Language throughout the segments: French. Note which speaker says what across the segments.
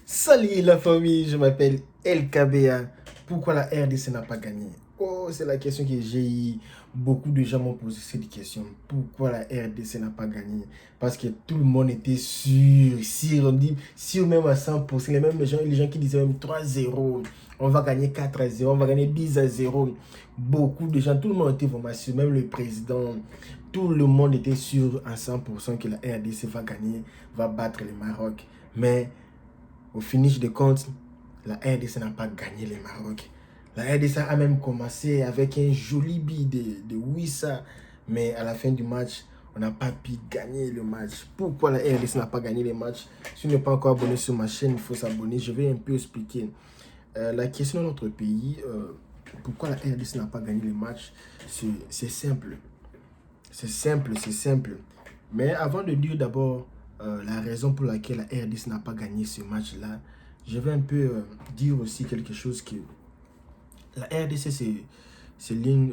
Speaker 1: Salut la famille, je m'appelle LKBA. Pourquoi la RDC n'a pas gagné? Oh, c'est la question que j'ai eu. Beaucoup de gens m'ont posé cette question. Pourquoi la RDC n'a pas gagné? Parce que tout le monde était sûr, on dit sûr même à 100%. Les gens qui disaient même 3-0, on va gagner 4-0, on va gagner 10-0. Beaucoup de gens, tout le monde était vraiment sûr, même le président. Tout le monde était sûr à 100% que la RDC va gagner, va battre le Maroc. Mais au finish de compte, la RDC n'a pas gagné le Maroc. La RDC a même commencé avec un joli but de Wissa. Mais à la fin du match, on n'a pas pu gagner le match. Pourquoi la RDC n'a pas gagné le match? Si vous n'êtes pas encore abonné sur ma chaîne, il faut s'abonner. Je vais un peu expliquer. La question dans notre pays, pourquoi la RDC n'a pas gagné le match, c'est simple. C'est simple, c'est simple. Mais avant de dire d'abord la raison pour laquelle la RDC n'a pas gagné ce match-là, je vais un peu dire aussi quelque chose que la RDC, c'est l'un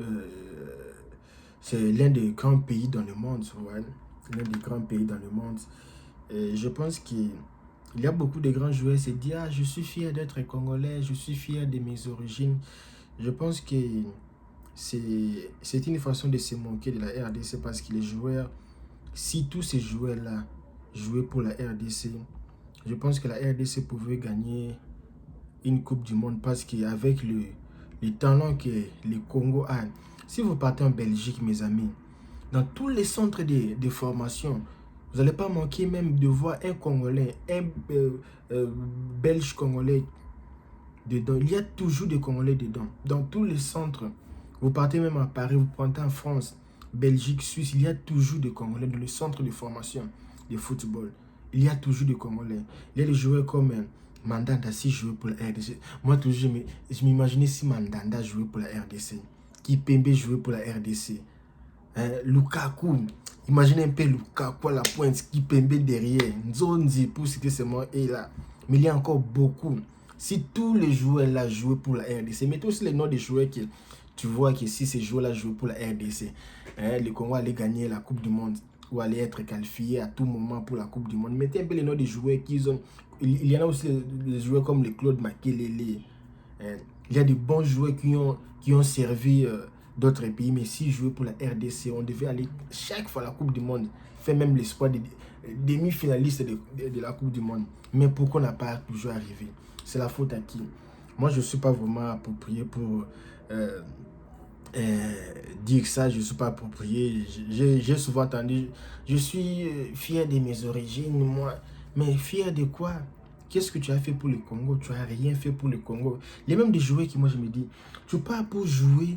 Speaker 1: des grands pays dans le monde. Ouais. L'un des grands pays dans le monde. Et je pense qu'il y a beaucoup de grands joueurs qui se disent « Ah, je suis fier d'être congolais, je suis fier de mes origines ». Je pense que c'est une façon de se moquer de la RDC parce que les joueurs, si tous ces joueurs-là jouaient pour la RDC, je pense que la RDC pouvait gagner une Coupe du Monde parce qu'avec le talent que le Congo a, si vous partez en Belgique, mes amis, dans tous les centres de formation, vous n'allez pas manquer même de voir un Congolais, un Belge Congolais dedans. Il y a toujours des Congolais dedans. Dans tous les centres, vous partez même à Paris, vous partez en France, Belgique, Suisse, il y a toujours des Congolais dans le centre de formation de football. Il y a toujours des Congolais. Il y a des joueurs comme Mandanda si jouait pour la RDC. Moi, toujours, je m'imaginais si Mandanda jouait pour la RDC. Kipembe jouait pour la RDC. Lukaku. Imaginez un peu Lukaku à la pointe, Kipembe derrière. Nzonzi pour citer seulement et là. Mais il y a encore beaucoup. Si tous les joueurs là jouaient pour la RDC, mettez aussi les noms des joueurs que tu vois que si ces joueurs là jouaient pour la RDC, le Congo allait gagner la Coupe du Monde ou allait être qualifié à tout moment pour la Coupe du Monde. Mettez un peu les noms des joueurs qu'ils ont. Il y en a aussi des joueurs comme les Claude Makelele. Il y a des bons joueurs qui ont servi d'autres pays, mais s'ils jouaient pour la RDC, on devait aller chaque fois à la Coupe du Monde, faire même l'espoir des demi-finalistes de la Coupe du Monde. Mais pourquoi on n'a pas toujours arrivé? C'est la faute à qui? Moi, je ne suis pas vraiment approprié pour dire ça, je ne suis pas approprié. J'ai souvent entendu, je suis fier de mes origines, moi. Mais fier de quoi? Qu'est-ce que tu as fait pour le Congo? Tu n'as rien fait pour le Congo. Il y a même des joueurs qui, moi, je me dis, tu pars pour jouer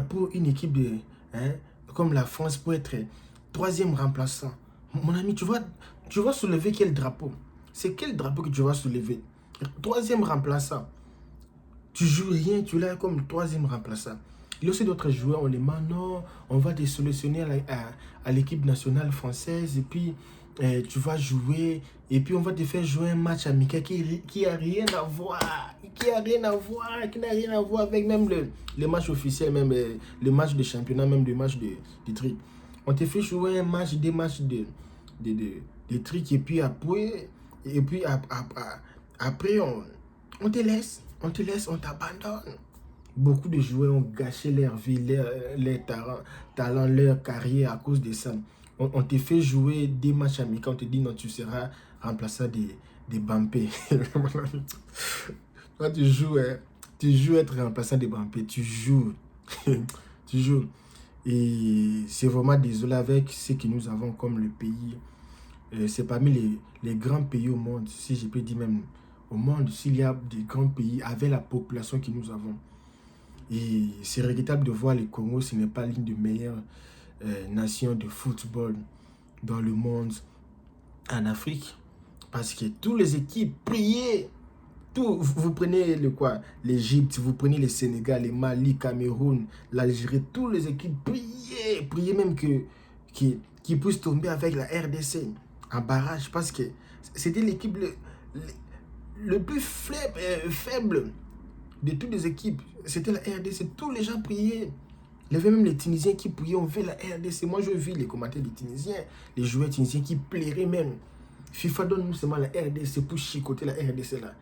Speaker 1: pour une équipe comme la France, pour être troisième remplaçant. Mon ami, tu vas soulever quel drapeau? C'est quel drapeau que tu vas soulever? Troisième remplaçant. Tu joues rien, tu l'as comme troisième remplaçant. Il y a aussi d'autres joueurs, on les dit non, on va te sélectionner à l'équipe nationale française et puis tu vas jouer et puis on va te faire jouer un match amical qui a rien à voir, qui n'a rien à voir avec même le match officiel, même le match de championnat, même le match de truc. On te fait jouer un match, des matchs de trucs et puis après on te laisse. On te laisse, on t'abandonne. Beaucoup de joueurs ont gâché leur vie, leur talent, leur carrière à cause de ça. On te fait jouer des matchs amicaux, on te dit non, tu seras remplaçant des Bampé. Toi, tu joues être remplaçant des Bampé, tu joues. Tu joues. Et c'est vraiment désolé avec ce que nous avons comme le pays. C'est parmi les grands pays au monde, si je peux dire même au monde, s'il y a des grands pays avec la population que nous avons. Et c'est regrettable de voir le Congo, ce n'est pas l'une des meilleures nations de football dans le monde, en Afrique. Parce que toutes les équipes priaient. Vous prenez l'Égypte, vous prenez le Sénégal, le Mali, Cameroun, l'Algérie, toutes les équipes priaient même qu'ils puissent tomber avec la RDC en barrage parce que c'était l'équipe le plus faible de toutes les équipes. C'était la RDC, tous les gens priaient. Il y avait même les Tunisiens qui priaient, on veut la RDC. Moi, je vis les commentaires des Tunisiens, les joueurs tunisiens qui plairaient même. FIFA donne-nous seulement la RDC pour chicoter la RDC là.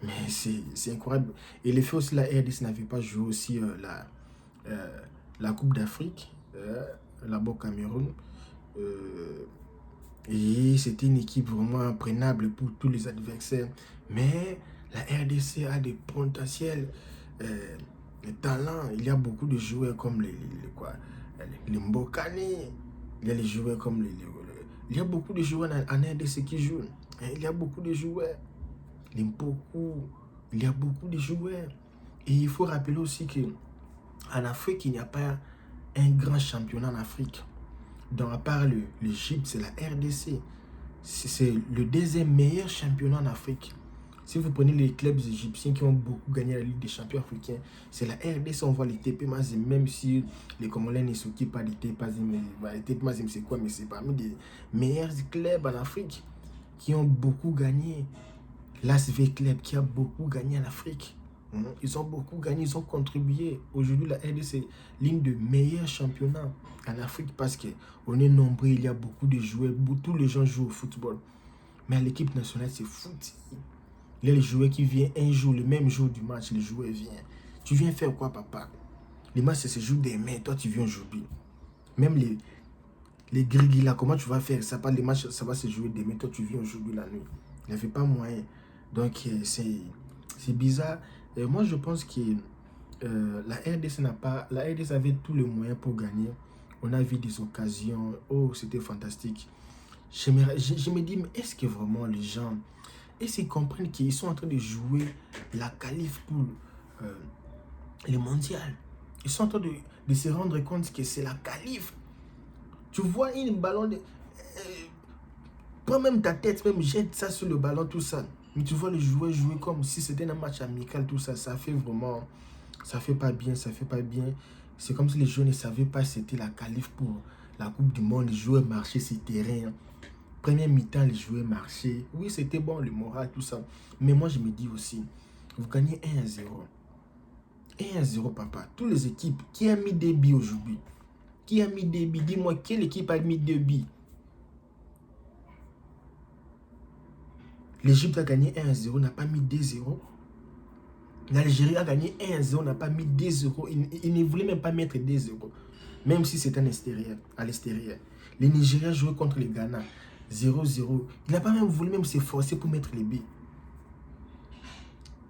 Speaker 1: Mais c'est incroyable. Et le fait aussi, la RDC n'avait pas joué aussi la Coupe d'Afrique, là-bas au Cameroun. Et c'était une équipe vraiment imprenable pour tous les adversaires. Mais la RDC a des potentiels, des talents. Il y a beaucoup de joueurs comme les Mbokani. Il y a les joueurs comme il y a beaucoup de joueurs en RDC qui jouent. Il y a beaucoup de joueurs. Il y a beaucoup de joueurs. Et il faut rappeler aussi qu'en Afrique, il n'y a pas un grand championnat en Afrique. Donc, à part l'Égypte, c'est la RDC. C'est le deuxième meilleur championnat en Afrique. Si vous prenez les clubs égyptiens qui ont beaucoup gagné la Ligue des champions africains, c'est la RDC. On voit les TP Mazembe, même si les Congolais ne s'occupent pas des TP Mazembe. Les TP Mazembe, c'est quoi? Mais c'est parmi les meilleurs clubs en Afrique qui ont beaucoup gagné. L'ASV Club qui a beaucoup gagné en Afrique. Ils ont beaucoup gagné, ils ont contribué. Aujourd'hui, la RDC, c'est l'une des meilleurs championnats en Afrique parce qu'on est nombreux, il y a beaucoup de joueurs, tous les gens jouent au football. Mais à l'équipe nationale, c'est foot. Il y a les joueurs qui viennent un jour, le même jour du match, les joueurs viennent. Tu viens faire quoi, papa? Les matchs, ça se joue demain, toi, tu viens aujourd'hui. Même les gris là, comment tu vas faire ça? Pas les matchs, ça va se jouer demain, toi, tu viens aujourd'hui la nuit. Il n'y avait pas moyen. Donc, c'est bizarre. Et moi, je pense que la RDC la RDC avait tous les moyens pour gagner. On a vu des occasions. Oh, c'était fantastique. Je me dis, mais est-ce que vraiment les gens, est-ce qu'ils comprennent qu'ils sont en train de jouer la qualif pour le mondial? Ils sont en train de se rendre compte que c'est la qualif. Tu vois une ballon prends même ta tête, même jette ça sur le ballon, tout ça. Mais tu vois les joueurs jouer comme si c'était un match amical, tout ça. Ça fait vraiment... Ça fait pas bien, ça fait pas bien. C'est comme si les joueurs ne savaient pas si c'était la qualif pour la Coupe du Monde. Les joueurs marchaient sur le terrain. Première mi-temps, les joueurs marchaient. Oui, c'était bon, le moral, tout ça. Mais moi, je me dis aussi, vous gagnez 1-0. 1-0, papa. Toutes les équipes. Qui a mis des billes aujourd'hui? Qui a mis des billes? Dis-moi, quelle équipe a mis 2 billes? L'Égypte a gagné 1-0, n'a pas mis 2-0. L'Algérie a gagné 1-0, n'a pas mis 2-0. Il ne voulait même pas mettre 2-0. Même si c'était à l'extérieur. Le Nigeria jouait contre le Ghana. 0-0. Il n'a pas même voulu même s'efforcer pour mettre les billes.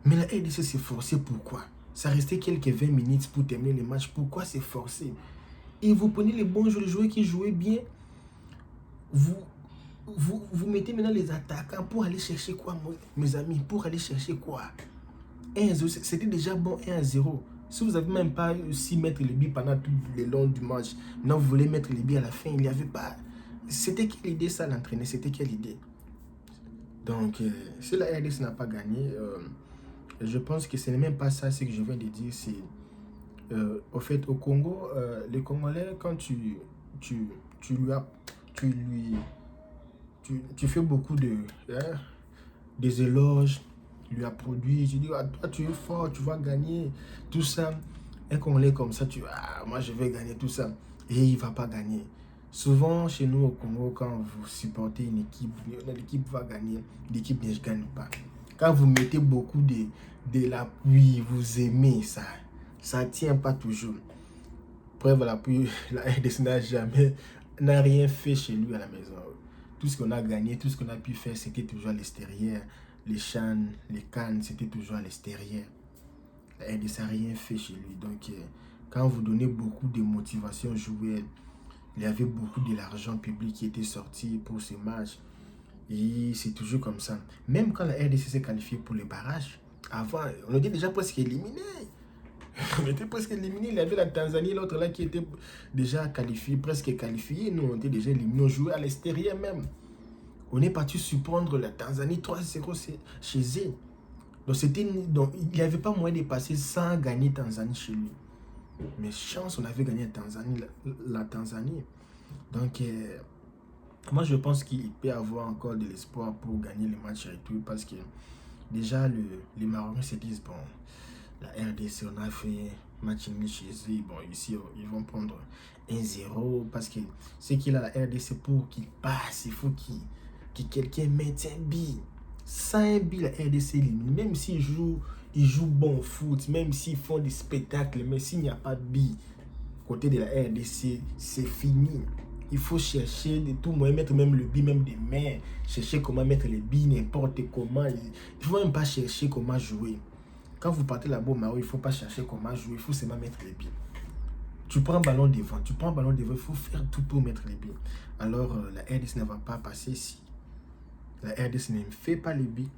Speaker 1: Mais la RDC s'est forcé, pourquoi? Ça restait quelques 20 minutes pour terminer le match. Pourquoi s'efforcer? Et vous prenez les bons joueurs qui jouaient bien. Vous mettez maintenant les attaquants pour aller chercher quoi, mes amis? Pour aller chercher quoi? 1-0, c'était déjà bon 1-0. Si vous n'avez même pas réussi à mettre les billes pendant tout le long du match, maintenant vous voulez mettre les billes à la fin, il n'y avait pas. C'était quelle idée ça, l'entraîner? C'était quelle idée? Donc, si la RDC n'a pas gagné, je pense que ce n'est même pas ça ce que je viens de dire. C'est, au fait, au Congo, les Congolais, quand tu fais beaucoup des éloges, lui a produit, tu dis, ah, toi tu es fort, tu vas gagner, tout ça. Un Congolais comme ça, moi je vais gagner tout ça. Et il ne va pas gagner. Souvent, chez nous au Congo, quand vous supportez une équipe, l'équipe va gagner, l'équipe ne gagne pas. Quand vous mettez beaucoup de l'appui, vous aimez ça, ça ne tient pas toujours. Preuve à l'appui, la RDC n'a rien fait chez lui à la maison. Tout ce qu'on a gagné, tout ce qu'on a pu faire, c'était toujours à l'extérieur. Les CHAN, les CAN, c'était toujours à l'extérieur. La RDC n'a rien fait chez lui. Donc, quand vous donnez beaucoup de motivation aux joueurs, il y avait beaucoup de l'argent public qui était sorti pour ces matchs. Et c'est toujours comme ça. Même quand la RDC s'est qualifiée pour les barrages, avant, on était déjà presque éliminé. On était presque éliminé. Il y avait la Tanzanie, l'autre là qui était déjà qualifié, presque qualifié. Nous, on était déjà éliminés. On jouait à l'extérieur même. On est parti surprendre la Tanzanie 3-0 chez eux. Donc, il n'y avait pas moyen de passer sans gagner Tanzanie chez lui. Mais chance, on avait gagné la Tanzanie. Donc, moi, je pense qu'il peut avoir encore de l'espoir pour gagner le match et tout. Parce que déjà, les Marocains se disent, bon, la RDC, on a fait match nul chez eux. Bon, ici, ils vont prendre 1-0. Parce que ce qu'il a la RDC pour qu'il passe, il faut que quelqu'un mette un but. Sans un but, la RDC élimine. Même s'ils jouent bon foot, même s'ils font des spectacles, mais s'il n'y a pas de but, côté de la RDC, c'est fini. Il faut chercher de tout moyen, mettre même le but, même des mains, chercher comment mettre les billes, n'importe comment. Il ne faut même pas chercher comment jouer. Quand vous partez là-bas au Maroc, il ne faut pas chercher comment jouer, il faut seulement mettre les billes. Tu prends un ballon devant, il faut faire tout pour mettre les billes. Alors, la RDC ne va pas passer si la RDC ne fait pas les billes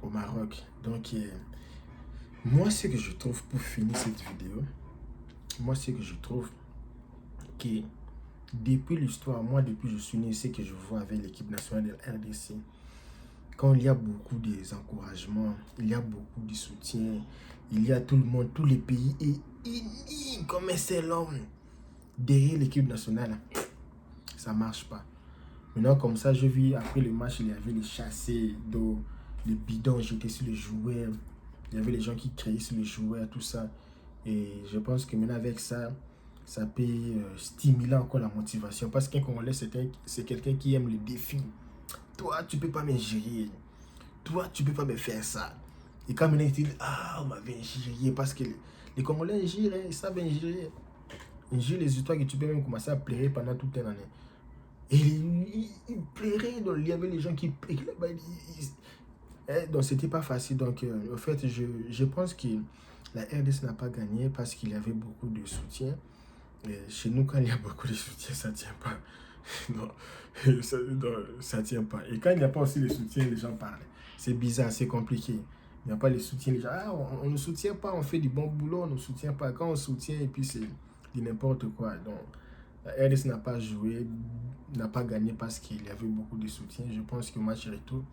Speaker 1: au Maroc. Donc, moi, ce que je trouve pour finir cette vidéo, moi, ce que je trouve que depuis l'histoire, moi, depuis que je suis né, ce que je vois avec l'équipe nationale de la RDC, quand il y a beaucoup d'encouragements, il y a beaucoup de soutien, il y a tout le monde, tous les pays est unis comme un seul homme derrière l'équipe nationale. Ça ne marche pas. Maintenant, comme ça, je vis après le match, il y avait les chassés d'eau, les bidons jetés sur les joueurs, il y avait les gens qui criaient sur les joueurs, tout ça. Et je pense que maintenant, avec ça, ça peut stimuler encore la motivation. Parce qu'un Congolais, c'est quelqu'un qui aime le défi. Toi, tu ne peux pas m'ingérer. Toi, tu ne peux pas me faire ça. Et quand maintenant, ils disent, ah, on m'avait ingéré. Parce que les Congolais ingèrent, ils savent ingérer. Ingérer les histoires que tu peux même commencer à pleurer pendant toute une année. Et il pleurait, donc il y avait les gens qui pleuraient. Donc, c'était pas facile. Donc, en fait, je pense que la RDC n'a pas gagné parce qu'il y avait beaucoup de soutien. Et chez nous, quand il y a beaucoup de soutien, ça ne tient pas. Non, ça tient pas. Et quand il n'y a pas aussi de soutien, les gens parlent. C'est bizarre, c'est compliqué. Il n'y a pas de soutien, les gens, ah, on ne soutient pas, on fait du bon boulot, on ne soutient pas. Quand on soutient, et puis c'est n'importe quoi. Donc, la RDC n'a pas joué, n'a pas gagné parce qu'il y avait beaucoup de soutien. Je pense qu'au match retour,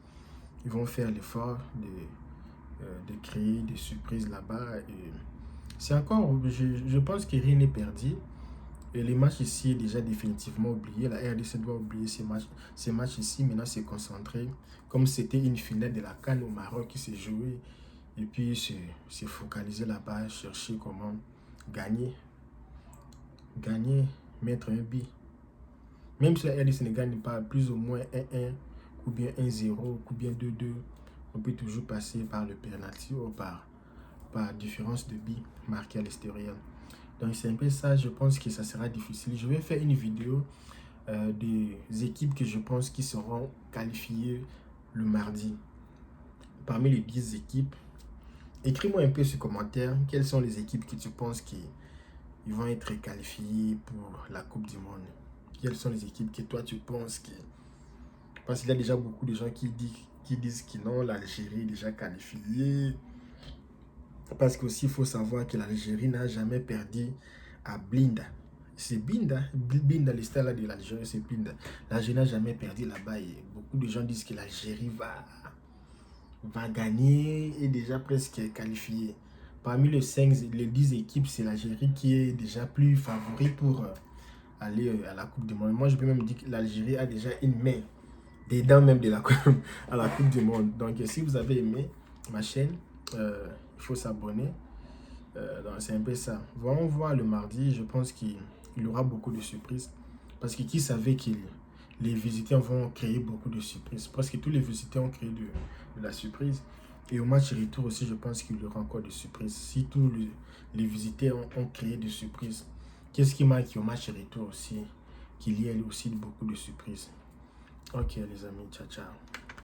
Speaker 1: ils vont faire l'effort de créer des surprises là-bas. C'est encore, je pense que rien n'est perdu. Et les matchs ici est déjà définitivement oublié. La RDC doit oublier ces matchs ici. Maintenant, c'est concentré. Comme c'était une finale de la CAN au Maroc qui s'est jouée. Et puis, c'est focalisé là-bas, chercher comment gagner. Gagner, mettre un but. Même si la RDC ne gagne pas plus ou moins 1-1, ou bien 1-0, ou bien 2-2, on peut toujours passer par le penalty ou par différence de buts marqués à l'extérieur. Donc c'est un peu ça, je pense que ça sera difficile. Je vais faire une vidéo des équipes que je pense qui seront qualifiées le mardi. Parmi les 10 équipes, écris-moi un peu sur commentaire quelles sont les équipes que tu penses qui vont être qualifiées pour la Coupe du Monde. Quelles sont les équipes que toi tu penses que... Parce qu'il y a déjà beaucoup de gens qui disent que non, l'Algérie est déjà qualifiée. Parce qu'aussi, il faut savoir que l'Algérie n'a jamais perdu à Blinda. C'est Blinda, l'histoire de l'Algérie, c'est Blinda. L'Algérie n'a jamais perdu là-bas et beaucoup de gens disent que l'Algérie va gagner et déjà presque qualifiée. Parmi les 10 équipes, c'est l'Algérie qui est déjà plus favori pour aller à la Coupe du Monde. Moi, je peux même dire que l'Algérie a déjà une main dedans même de à la Coupe du Monde. Donc, si vous avez aimé ma chaîne, il faut s'abonner. C'est un peu ça. On voit le mardi, je pense qu'il y aura beaucoup de surprises. Parce que qui savait que les visiteurs vont créer beaucoup de surprises. Parce que tous les visiteurs ont créé de la surprise. Et au match retour aussi, je pense qu'il y aura encore des surprises. Si tous les visiteurs ont créé des surprises, qu'est-ce qui marque au match retour aussi? Qu'il y ait aussi beaucoup de surprises. Ok les amis, ciao ciao.